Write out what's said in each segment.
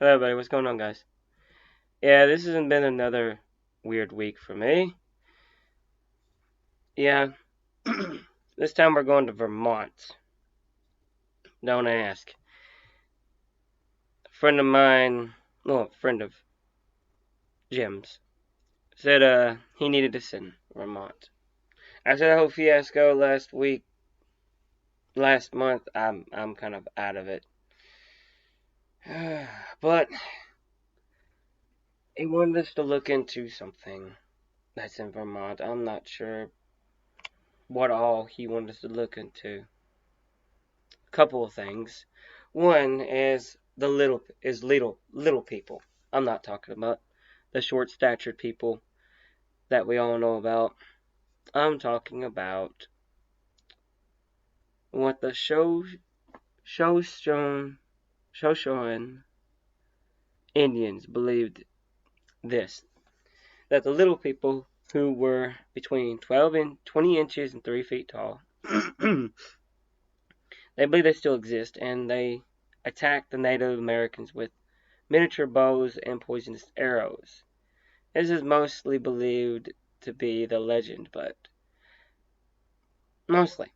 Hello, everybody. What's going on, guys? Yeah, this hasn't been another weird week for me. Yeah, this time we're going to Vermont. Don't ask. A friend of mine, well, a friend of Jim's, said he needed to send Vermont. After the whole fiasco last month, I'm kind of out of it. But he wanted us to look into something that's in Vermont. I'm not sure what all he wanted us to look into. Couple of things. One is little people. I'm not talking about the short statured people that we all know about. I'm talking about what the Shoshone Indians believed this, that the little people who were between 12 and 20 inches and 3 feet tall, they believe they still exist, and they attacked the Native Americans with miniature bows and poisonous arrows. This is mostly believed to be the legend, but mostly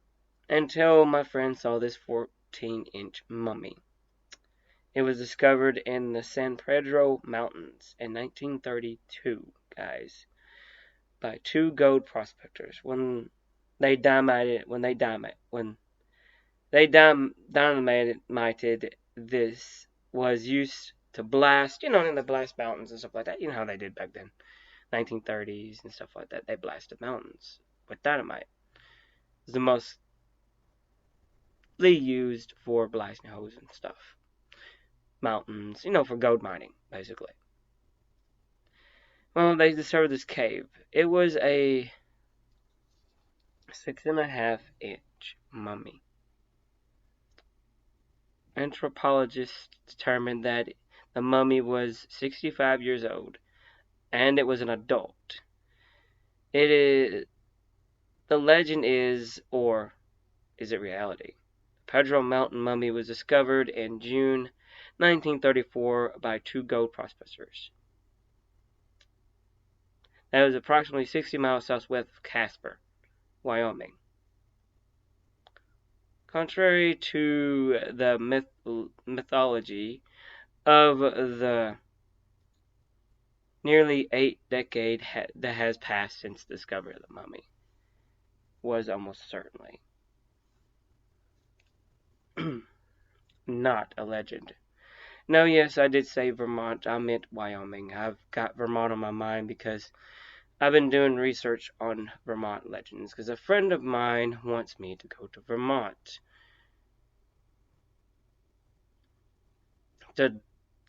until my friend saw this 14-inch mummy. It was discovered in the San Pedro Mountains in 1932, guys, by two gold prospectors. When they dynamited this was used to blast, in the blast mountains and stuff like that. You know how they did back then. 1930s and stuff like that. They blasted mountains with dynamite. It's the mostly used for blasting holes and stuff. Mountains, for gold mining, basically. Well, they discovered this cave. It was a 6.5-inch mummy. Anthropologists determined that the mummy was 65 years old and it was an adult. It is the legend is, or is it reality? Pedro Mountain mummy was discovered in June 1934 by two gold prospectors. That was approximately 60 miles southwest of Casper, Wyoming. Contrary to the mythology of the nearly 8 decade that has passed since the discovery of the mummy, was almost certainly not a legend. No, yes, I did say Vermont. I meant Wyoming. I've got Vermont on my mind because I've been doing research on Vermont legends because a friend of mine wants me to go to Vermont to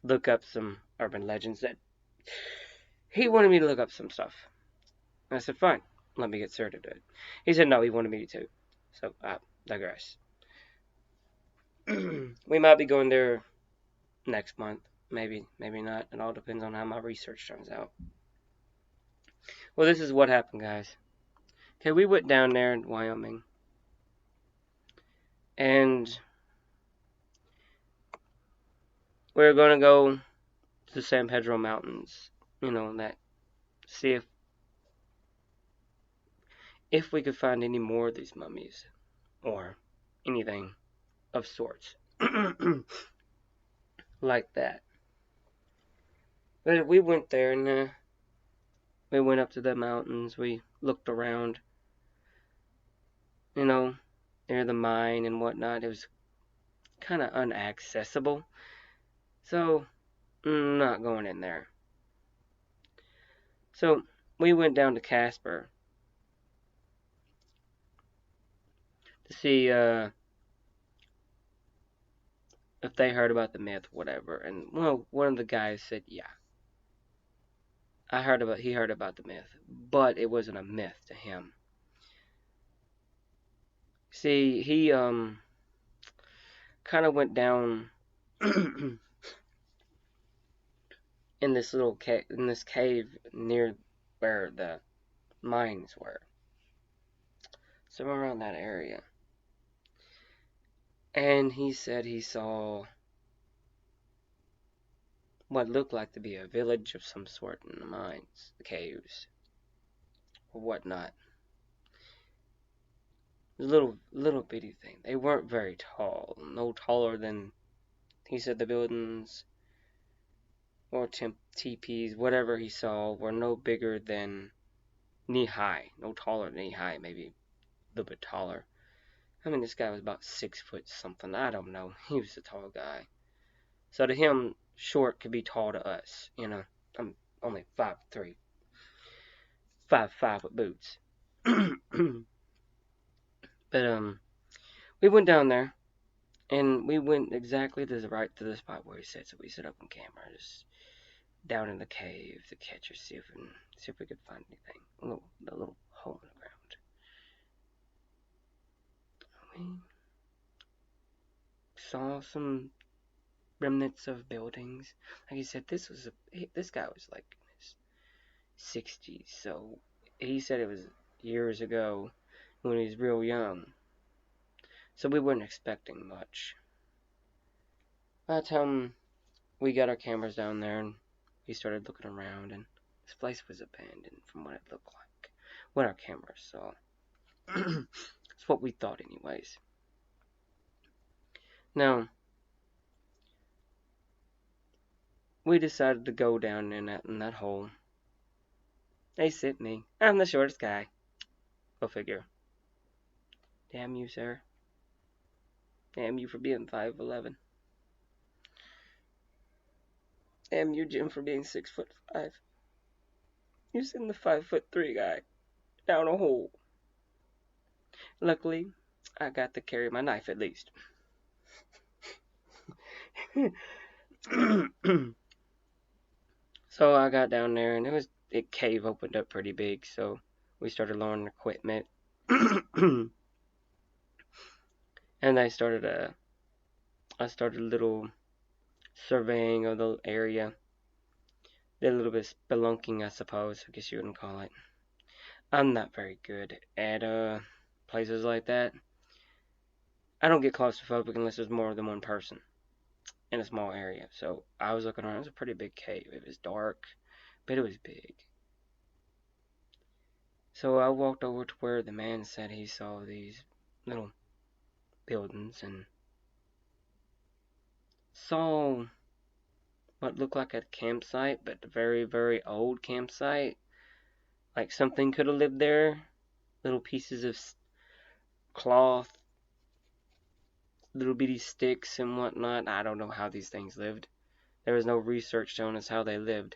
look up some urban legends that he wanted me to look up some stuff. I said, fine, let me get started to it. He said, no, he wanted me to. So, I digress. We might be going there next month. Maybe, maybe not. It all depends on how my research turns out. Well, this is what happened, guys. Okay, we went down there in Wyoming. And we were going to go to the San Pedro Mountains. That see if we could find any more of these mummies or anything of sorts like that. But we went there and we went up to the mountains. We looked around, near the mine and whatnot. It was kind of unaccessible, so not going in there. So we went down to Casper to see if they heard about the myth, whatever. And well, one of the guys said, "Yeah, he heard about the myth, but it wasn't a myth to him." See, he kind of went down in this cave near where the mines were, somewhere around that area. And he said he saw what looked like to be a village of some sort in the mines, the caves, or whatnot. A little bitty thing. They weren't very tall, no taller than, he said, the buildings or teepees, whatever he saw, were no bigger than knee high, no taller than knee high, maybe a little bit taller. I mean, this guy was about 6 foot something. I don't know. He was a tall guy. So to him, short could be tall to us. You know, I'm only 5'3", 5'5" with boots. But we went down there, and we went exactly to the spot where he said. So we set up on camera, just down in the cave to catch or see if we could find anything. A little hole in the ground. We saw some remnants of buildings. Like he said, this guy was like in his 60s, so he said it was years ago when he was real young. So we weren't expecting much. By the time we got our cameras down there and we started looking around, and this place was abandoned from what it looked like, what our cameras saw. It's what we thought, anyways. Now, we decided to go down in that hole. They sent me. I'm the shortest guy. Go figure. Damn you, sir. Damn you for being 5'11". Damn you, Jim, for being 6'5". You send the 5'3" guy down a hole. Luckily, I got to carry my knife at least. So I got down there, and it cave opened up pretty big, so we started lowering equipment. And I started a little surveying of the area. Did a little bit of spelunking, I suppose, I guess you wouldn't call it. I'm not very good at places like that. I don't get claustrophobic unless there's more than one person in a small area. So I was looking around. It was a pretty big cave. It was dark, but it was big. So I walked over to where the man said he saw these little buildings and saw what looked like a campsite, but a very, very old campsite. Like something could have lived there. Little pieces of cloth, little bitty sticks and whatnot. I don't know how these things lived. There was no research showing us how they lived.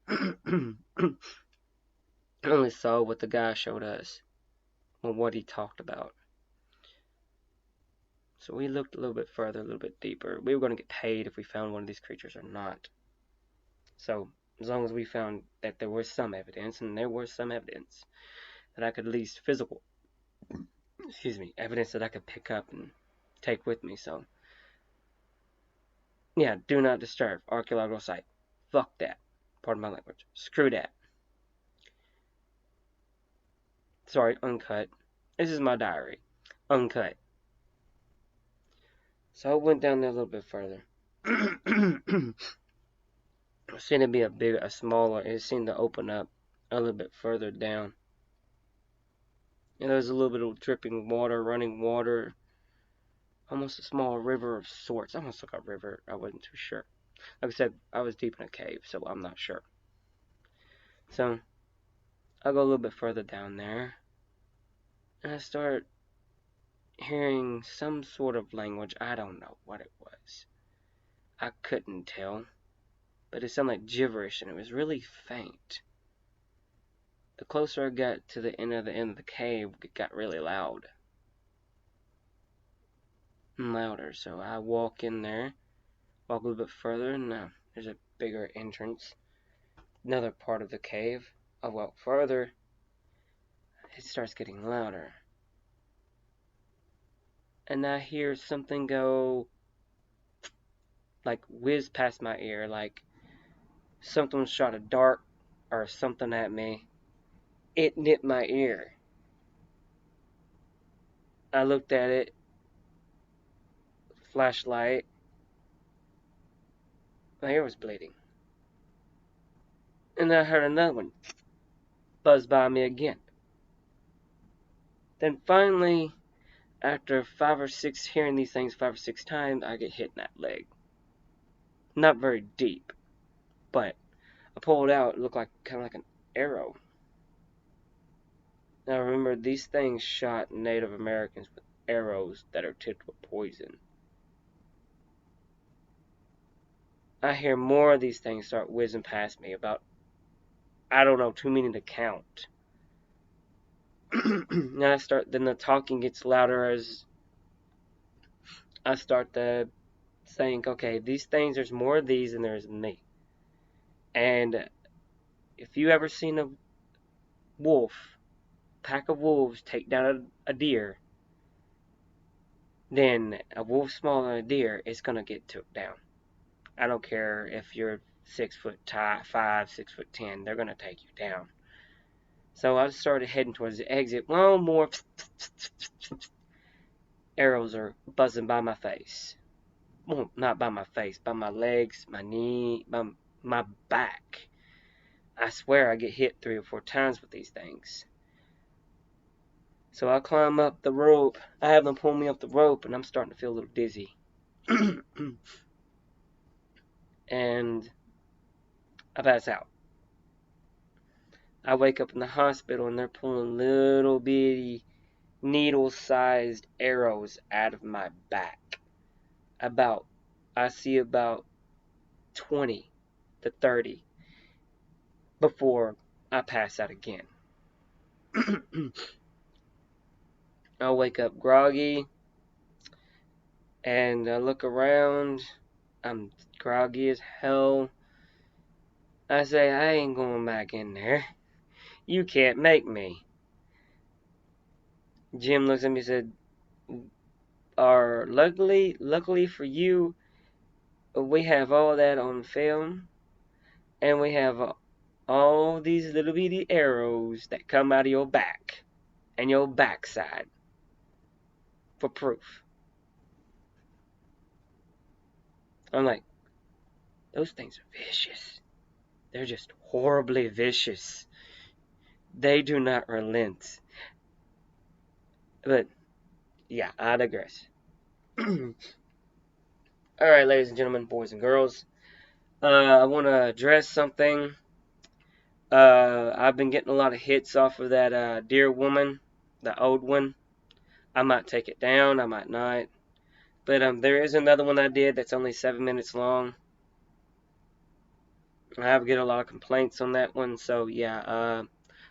I only saw what the guy showed us, or what he talked about. So we looked a little bit further, a little bit deeper. We were going to get paid if we found one of these creatures or not. So as long as we found that there was some evidence, and there was some evidence that I could at least evidence that I could pick up and take with me. So yeah, do not disturb archaeological site. Fuck that. Pardon my language. Screw that. Sorry, uncut. This is my diary. Uncut. So I went down there a little bit further. It seemed to be it seemed to open up a little bit further down. And there was a little bit of dripping water, running water. Almost a small river of sorts. Almost like a river. I wasn't too sure. Like I said, I was deep in a cave, so I'm not sure. So I'll go a little bit further down there. And I start hearing some sort of language. I don't know what it was. I couldn't tell. But it sounded like gibberish, and it was really faint. The closer I got to the end of the cave, it got really loud. And louder. So I walk in there, walk a little bit further, and now there's a bigger entrance. Another part of the cave. I walk further. It starts getting louder. And I hear something go, like, whiz past my ear, like something shot a dart or something at me. It nipped my ear. I looked at it, flashlight, My ear was bleeding. And then I heard another one buzz by me again. Then finally, after hearing these things 5 or 6 times, I get hit in that leg. Not very deep, but I pulled out. It looked like kind of like an arrow. Now remember, these things shot Native Americans with arrows that are tipped with poison. I hear more of these things start whizzing past me. About, I don't know, too many to count. Now then the talking gets louder as I start to think, okay, these things, there's more of these than there's me. And if you ever seen a pack of wolves take down a deer, then a wolf smaller than a deer is gonna get took down. I don't care if you're 6'5", 6'10", they're gonna take you down. So I started heading towards the exit. One more arrows are buzzing by my face. Well, not by my face, by my legs, my knee, by my back. I swear I get hit 3 or 4 times with these things. So I climb up the rope. I have them pull me up the rope, and I'm starting to feel a little dizzy. And I pass out. I wake up in the hospital, and they're pulling little bitty needle-sized arrows out of my back. I see about 20 to 30 before I pass out again. I wake up groggy, and I look around. I'm groggy as hell. I say, I ain't going back in there. You can't make me. Jim looks at me and said, luckily for you, we have all that on film, and we have all these little bitty arrows that come out of your back and your backside for proof. I'm like, those things are vicious. They're just horribly vicious. They do not relent. But, yeah, I digress. Alright, ladies and gentlemen, boys and girls. I want to address something. I've been getting a lot of hits off of that dear woman, the old one. I might take it down, I might not. But there is another one I did that's only 7 minutes long. I have get a lot of complaints on that one, so yeah.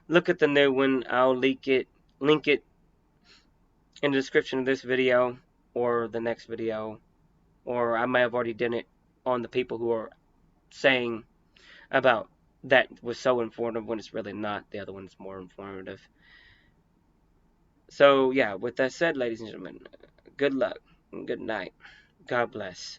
Look at the new one. I'll link it in the description of this video or the next video, or I may have already done it on the people who are saying about that was so informative when it's really not. The other one's more informative. So yeah, with that said, ladies and gentlemen, good luck and good night. God bless.